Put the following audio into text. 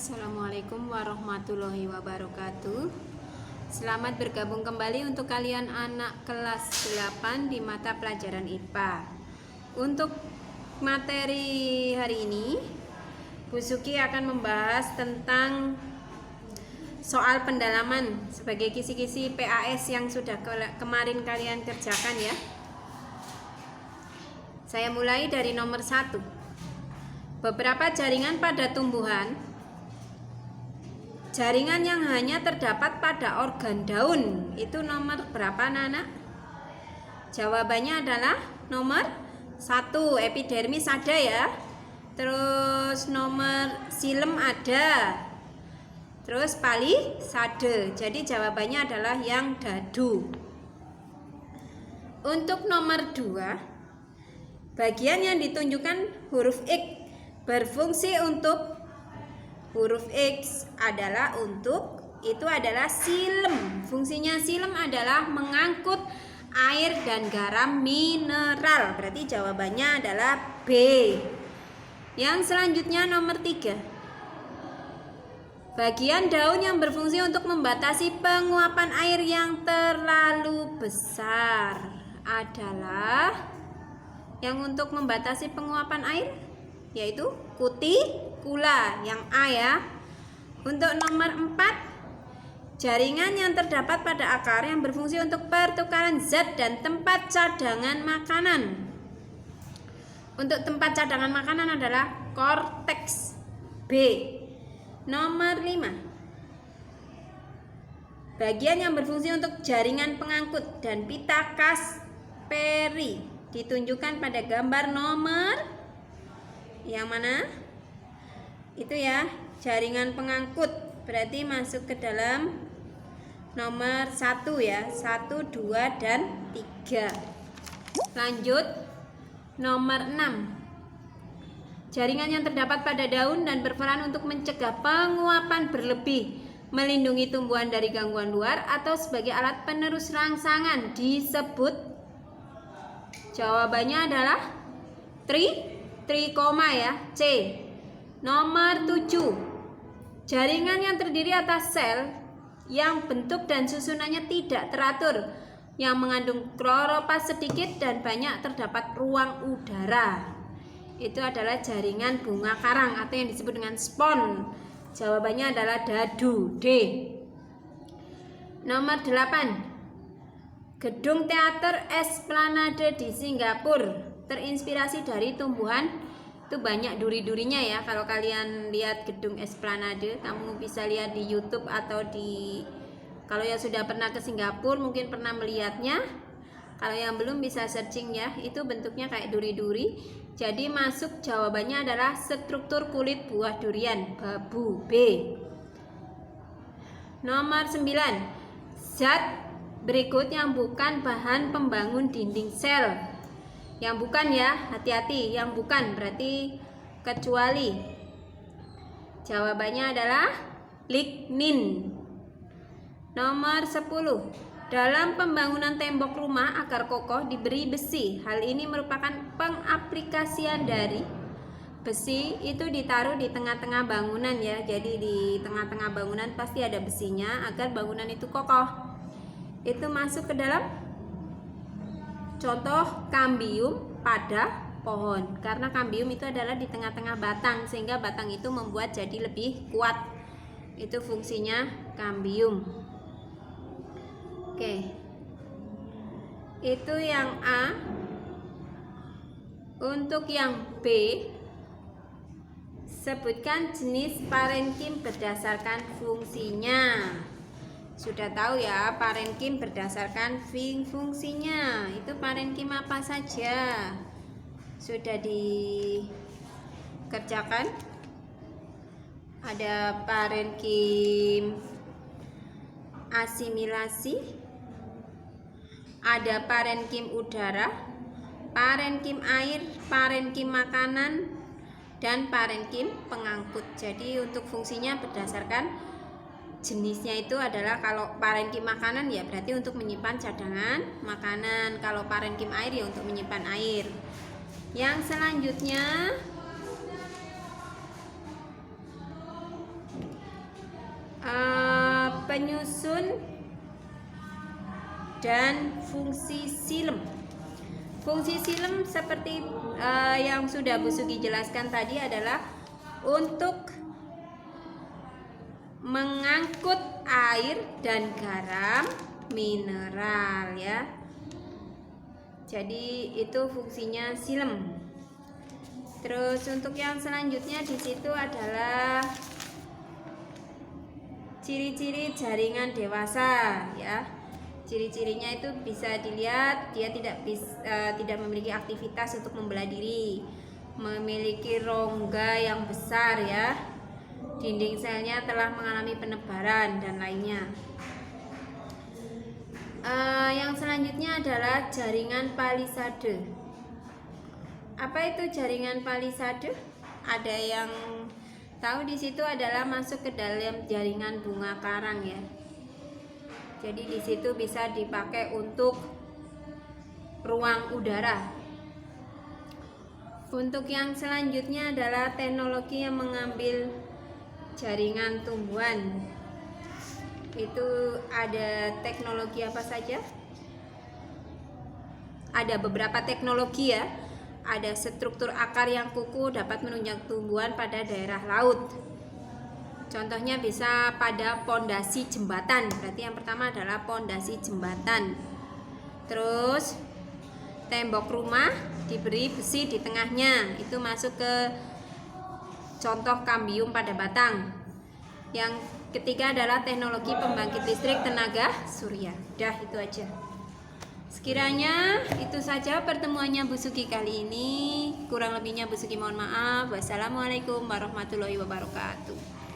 Assalamualaikum warahmatullahi wabarakatuh. Selamat bergabung kembali untuk kalian anak kelas 8 di mata pelajaran IPA. Untuk materi hari ini, Bu Suki akan membahas tentang soal pendalaman sebagai kisi-kisi PAS yang sudah kemarin kalian kerjakan ya. Saya mulai dari nomor 1. Beberapa jaringan pada tumbuhan. Jaringan yang hanya terdapat pada organ daun itu nomor berapa, Nana? Jawabannya adalah nomor 1. Epidermis ada ya. Terus nomor silem ada. Terus palisade. Jadi jawabannya adalah yang dadu. Untuk nomor 2, bagian yang ditunjukkan huruf X berfungsi untuk huruf X adalah itu adalah silem. Fungsinya silem adalah mengangkut air dan garam mineral. Berarti jawabannya adalah B. Yang selanjutnya nomor 3. Bagian daun yang berfungsi untuk membatasi penguapan air yang terlalu besar adalah yang untuk membatasi penguapan air yaitu kutikula, yang A ya. Untuk nomor 4, jaringan yang terdapat pada akar yang berfungsi untuk pertukaran zat dan tempat cadangan makanan. Untuk tempat cadangan makanan adalah korteks, B. Nomor 5, bagian yang berfungsi untuk jaringan pengangkut dan pita Kasperi ditunjukkan pada gambar nomor yang mana? Itu ya, jaringan pengangkut. Berarti masuk ke dalam nomor 1 ya. 1, 2, dan 3. Lanjut nomor 6. Jaringan yang terdapat pada daun dan berperan untuk mencegah penguapan berlebih, melindungi tumbuhan dari gangguan luar atau sebagai alat penerus rangsangan disebut. Jawabannya adalah trikoma ya, C. Nomor 7. Jaringan yang terdiri atas sel yang bentuk dan susunannya tidak teratur, yang mengandung kloroplast sedikit dan banyak terdapat ruang udara. Itu adalah jaringan bunga karang atau yang disebut dengan spon. Jawabannya adalah dadu, D. Nomor 8. Gedung teater Esplanade di Singapura terinspirasi dari tumbuhan. Itu banyak duri-durinya ya. Kalau kalian lihat gedung Esplanade, kamu bisa lihat di YouTube atau kalau yang sudah pernah ke Singapura mungkin pernah melihatnya. Kalau yang belum bisa searching ya. Itu bentuknya kayak duri-duri. Jadi masuk jawabannya adalah struktur kulit buah durian, babu, B. Nomor 9. Zat berikut yang bukan bahan pembangun dinding sel. Yang bukan ya, hati-hati, yang bukan berarti kecuali. Jawabannya adalah lignin. Nomor 10. Dalam pembangunan tembok rumah agar kokoh diberi besi. Hal ini merupakan pengaplikasian dari besi. Itu ditaruh di tengah-tengah bangunan ya. Jadi di tengah-tengah bangunan pasti ada besinya agar bangunan itu kokoh. Itu masuk ke dalam contoh kambium pada pohon, karena kambium itu adalah di tengah-tengah batang sehingga batang itu membuat jadi lebih kuat. Itu fungsinya kambium. Oke, itu yang A. Untuk yang B, sebutkan jenis parenkim berdasarkan fungsinya. Sudah tahu ya, parenkim berdasarkan fungsinya. Itu parenkim apa saja? Sudah dikerjakan? Ada parenkim asimilasi, ada parenkim udara, parenkim air, parenkim makanan, dan parenkim pengangkut. Jadi untuk fungsinya berdasarkan jenisnya itu adalah, kalau parenkim makanan ya berarti untuk menyimpan cadangan makanan, kalau parenkim air ya untuk menyimpan air. Yang selanjutnya penyusun dan fungsi silem. Fungsi silem seperti yang sudah Bu Sugi jelaskan tadi adalah untuk mengangkut air dan garam mineral ya. Jadi itu fungsinya silem. Terus untuk yang selanjutnya di situ adalah ciri-ciri jaringan dewasa ya. Ciri-cirinya itu bisa dilihat dia tidak memiliki aktivitas untuk membelah diri, memiliki rongga yang besar ya, dinding selnya telah mengalami penebaran dan lainnya. Yang selanjutnya adalah jaringan palisade. Apa itu jaringan palisade? Ada yang tahu di situ adalah masuk ke dalam jaringan bunga karang ya. Jadi di situ bisa dipakai untuk ruang udara. Untuk yang selanjutnya adalah teknologi yang mengambil jaringan tumbuhan. Itu ada teknologi apa saja? Ada beberapa teknologi ya. Ada struktur akar yang kukuh dapat menunjang tumbuhan pada daerah laut. Contohnya bisa pada pondasi jembatan. Berarti yang pertama adalah pondasi jembatan. Terus tembok rumah diberi besi di tengahnya. Itu masuk ke contoh kambium pada batang. Yang ketiga adalah teknologi pembangkit listrik tenaga surya. Dah itu aja. Sekiranya itu saja pertemuannya Bu Sugi kali ini. Kurang lebihnya Bu Sugi mohon maaf. Wassalamualaikum warahmatullahi wabarakatuh.